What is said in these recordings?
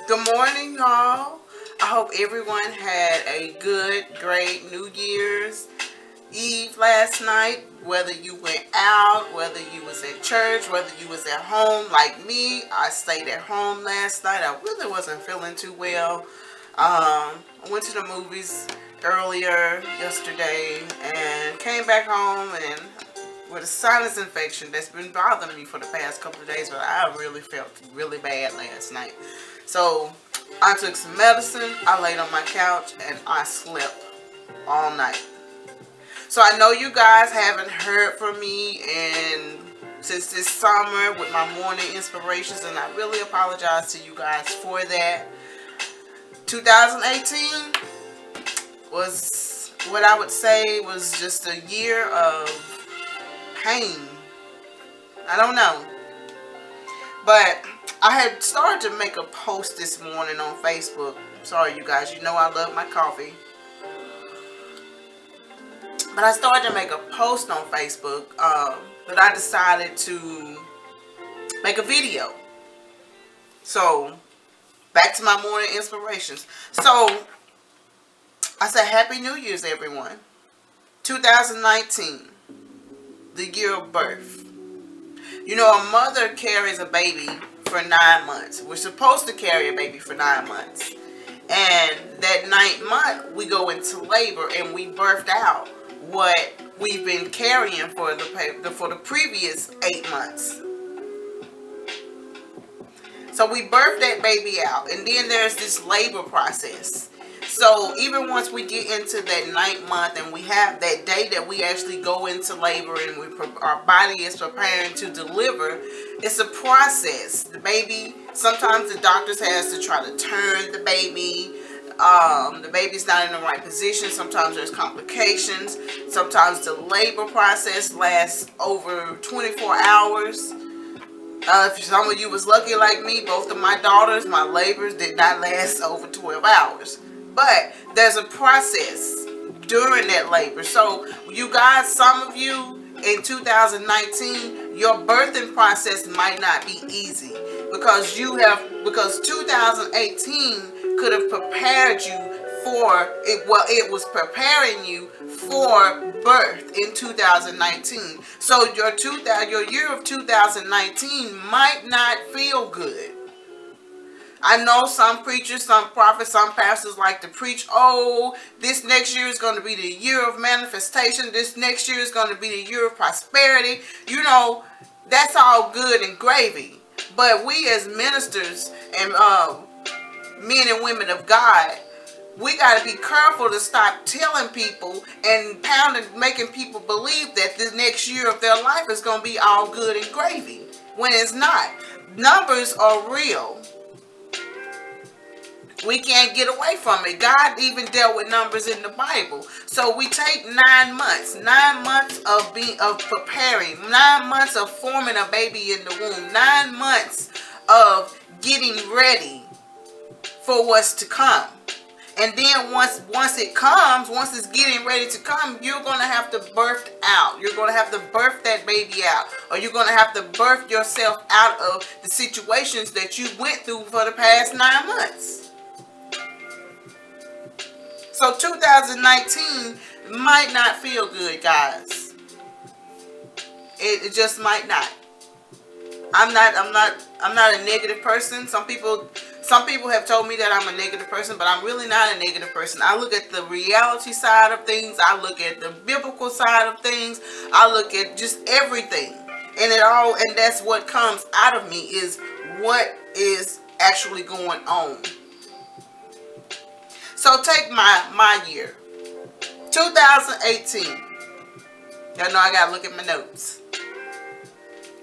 Good morning, y'all. I hope everyone had a good, great New Year's Eve last night. Whether you went out, whether you was at church, whether you was at home like me. I stayed at home last night. I really wasn't feeling too well. I went to the movies earlier yesterday and came back home and with a sinus infection that's been bothering me for the past couple of days, but I really felt really bad last night. So I took some medicine, I laid on my couch, and I slept all night. So I know you guys haven't heard from me since this summer with my morning inspirations, and I really apologize to you guys for that. 2018 was what I would say was just a year of pain. I don't know. But I had started to make a post this morning on Facebook. Sorry, you guys. You know I love my coffee. But I started to make a post on Facebook that I decided to make a video. So, back to my morning inspirations. So, I said Happy New Year's, everyone. 2019. The year of birth. You know, a mother carries a baby for 9 months. We're supposed to carry a baby for 9 months. And that 9th month, we go into labor and we birthed out what we've been carrying for the previous 8 months. So we birthed that baby out. And then there's this labor process. So even once we get into that 9th month and we have that day that we actually go into labor and our body is preparing to deliver, it's a process. The baby, sometimes the doctors has to try to turn the baby. The baby's not in the right position. Sometimes there's complications. Sometimes the labor process lasts over 24 hours. If some of you was lucky like me, both of my daughters, my labors did not last over 12 hours. But there's a process during that labor. So you guys, some of you in 2019, your birthing process might not be easy because 2018 could have prepared you for it. Well, it was preparing you for birth in 2019. So your year of 2019 might not feel good. I know some preachers, some prophets, some pastors like to preach, oh, this next year is going to be the year of manifestation. This next year is going to be the year of prosperity. You know, that's all good and gravy. But we as ministers and men and women of God, we got to be careful to stop telling people and making people believe that the next year of their life is going to be all good and gravy when it's not. Numbers are real. We can't get away from it. God even dealt with numbers in the Bible. So we take 9 months. 9 months of preparing. 9 months of forming a baby in the womb. 9 months of getting ready for what's to come. And then once it comes, once it's getting ready to come, you're going to have to birth out. You're going to have to birth that baby out. Or you're going to have to birth yourself out of the situations that you went through for the past 9 months. So 2019 might not feel good, guys. It just might not. I'm not a negative person. Some people have told me that I'm a negative person, but I'm really not a negative person. I look at the reality side of things. I look at the biblical side of things. I look at just everything. And that's what comes out of me is what is actually going on. So take my year, 2018. Y'all know I gotta look at my notes.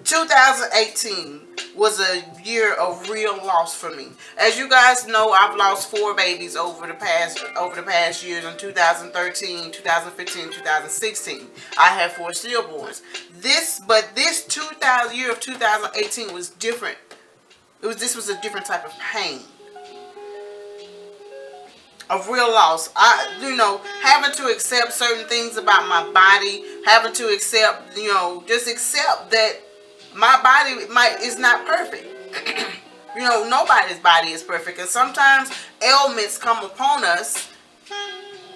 2018 was a year of real loss for me. As you guys know, I've lost 4 babies over the past years in 2013, 2015, 2016. I had 4 stillborns. This year of 2018 was different. This was a different type of pain. Of real loss. Having to accept certain things about my body, having to accept, just accept that my body is not perfect. You know, nobody's body is perfect, and sometimes ailments come upon us.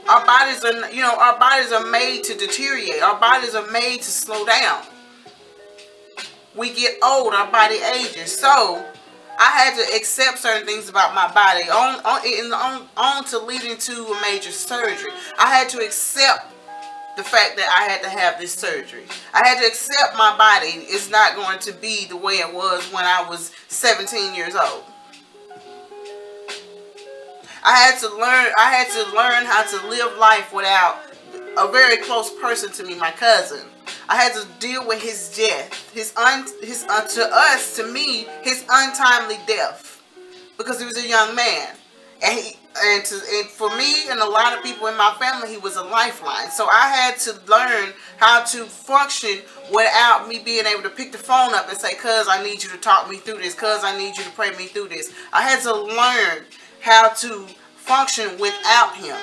Our bodies are, you know, our bodies are made to deteriorate. Our bodies are made to slow down. We get old, our body ages. So I had to accept certain things about my body on to leading to a major surgery. I had to accept the fact that I had to have this surgery. I had to accept my body is not going to be the way it was when I was 17 years old. I had to learn how to live life without a very close person to me, my cousin. I had to deal with his death, his untimely death, because he was a young man, and for me and a lot of people in my family, he was a lifeline. So I had to learn how to function without me being able to pick the phone up and say, "Cuz, I need you to talk me through this. Cuz, I need you to pray me through this." I had to learn how to function without him.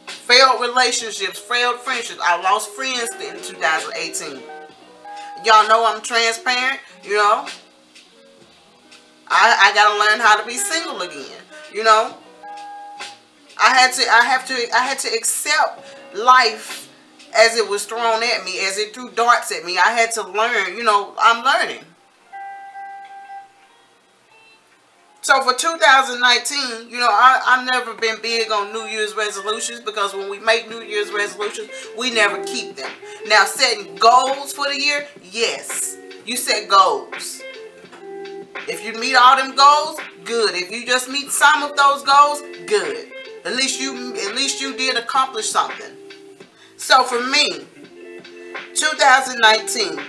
Failed relationships, failed friendships. I lost friends in 2018. Y'all know I'm transparent, you know. I gotta learn how to be single again, you know. I had to accept life as it was thrown at me, as it threw darts at me. I had to learn, you know, I'm learning. So for 2019, you know, I've never been big on New Year's resolutions, because when we make New Year's resolutions, we never keep them. Now, setting goals for the year, yes, you set goals. If you meet all them goals, good. If you just meet some of those goals, good. At least you did accomplish something. So for me, 2019,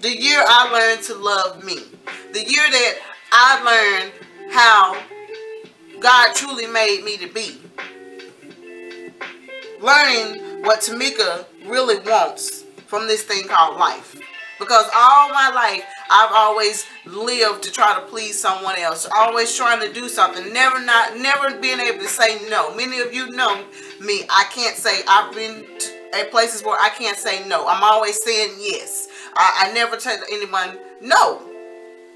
the year I learned to love me, the year that I learned how God truly made me to be. Learning what Tamika really wants from this thing called life. Because all my life, I've always lived to try to please someone else. Always trying to do something. Never being able to say no. Many of you know me. I can't say, I've been at places where I can't say no. I'm always saying yes. I never tell anyone no.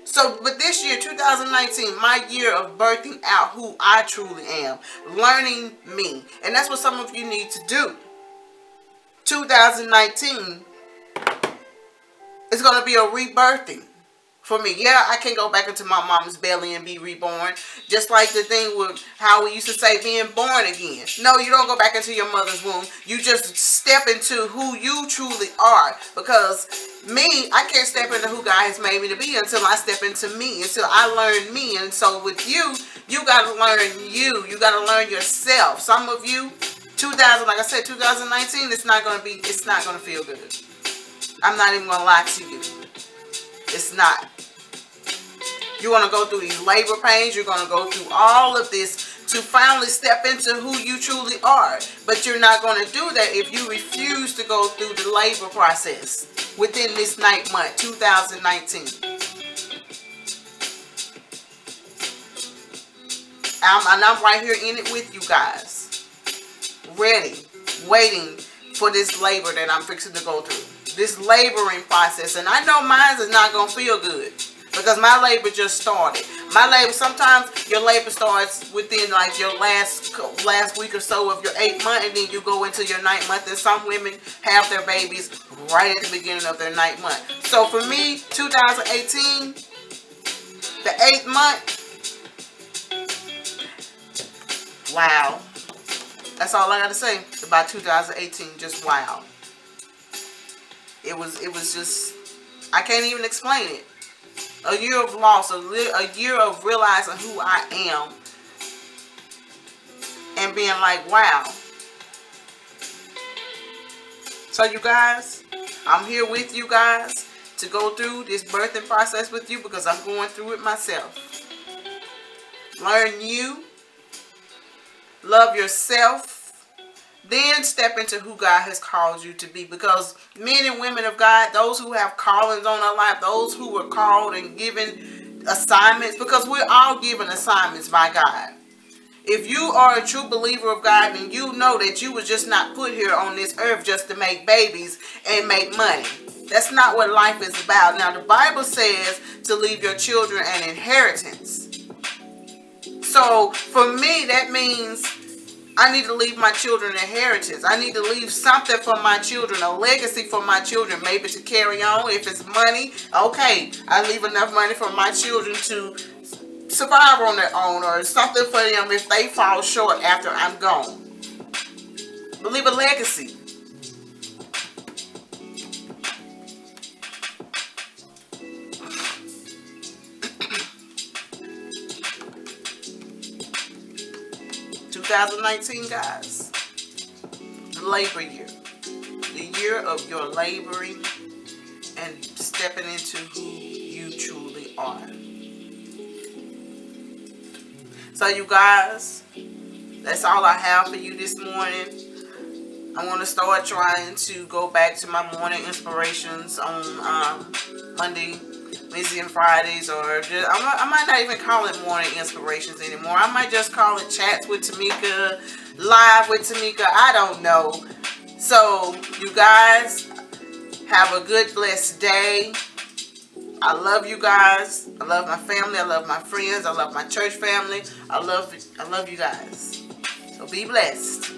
So, but this year, 2019, my year of birthing out who I truly am. Learning me. And that's what some of you need to do. 2019 is going to be a rebirthing for me. Yeah, I can go back into my mom's belly and be reborn. Just like the thing with how we used to say being born again. No, you don't go back into your mother's womb. You just step into who you truly are. Because me, I can't step into who God has made me to be until I step into me. Until I learn me. And so with you, you got to learn you. You got to learn yourself. Some of you, like I said, 2019, it's not going to feel good. I'm not even going to lie to you. It's not. You're going to go through these labor pains. You're going to go through all of this to finally step into who you truly are. But you're not going to do that if you refuse to go through the labor process within this 9th month, 2019. I'm right here in it with you guys. Ready, waiting for this labor that I'm fixing to go through. This laboring process. And I know mine is not going to feel good. Because my labor just started. My labor, sometimes your labor starts within like your last week or so of your 8th month. And then you go into your 9th month. And some women have their babies right at the beginning of their 9th month. So for me, 2018, the 8th month. Wow. That's all I got to say about 2018. Just wow. It was just, I can't even explain it. A year of loss, a year of realizing who I am. And being like, wow. So you guys, I'm here with you guys to go through this birthing process with you because I'm going through it myself. Learn you. Love yourself. Then step into who God has called you to be. Because men and women of God, those who have callings on our life, those who were called and given assignments, because we're all given assignments by God. If you are a true believer of God, then you know that you was just not put here on this earth just to make babies and make money. That's not what life is about. Now, the Bible says to leave your children an inheritance. So, for me, that means I need to leave my children an inheritance. I need to leave something for my children, a legacy for my children, maybe to carry on. If it's money, okay, I leave enough money for my children to survive on their own, or something for them if they fall short after I'm gone. But leave a legacy. (2019), guys, the labor year, the year of your laboring and stepping into who you truly are. So, you guys, that's all I have for you this morning. I want to start trying to go back to my morning inspirations on Monday, Wednesday, and Fridays, or just, I might not even call it morning inspirations anymore. I might just call it Chats with Tamika, Live with Tamika. I don't know. So, you guys, have a good, blessed day. I love you guys. I love my family. I love my friends. I love my church family. I love you guys. So be blessed.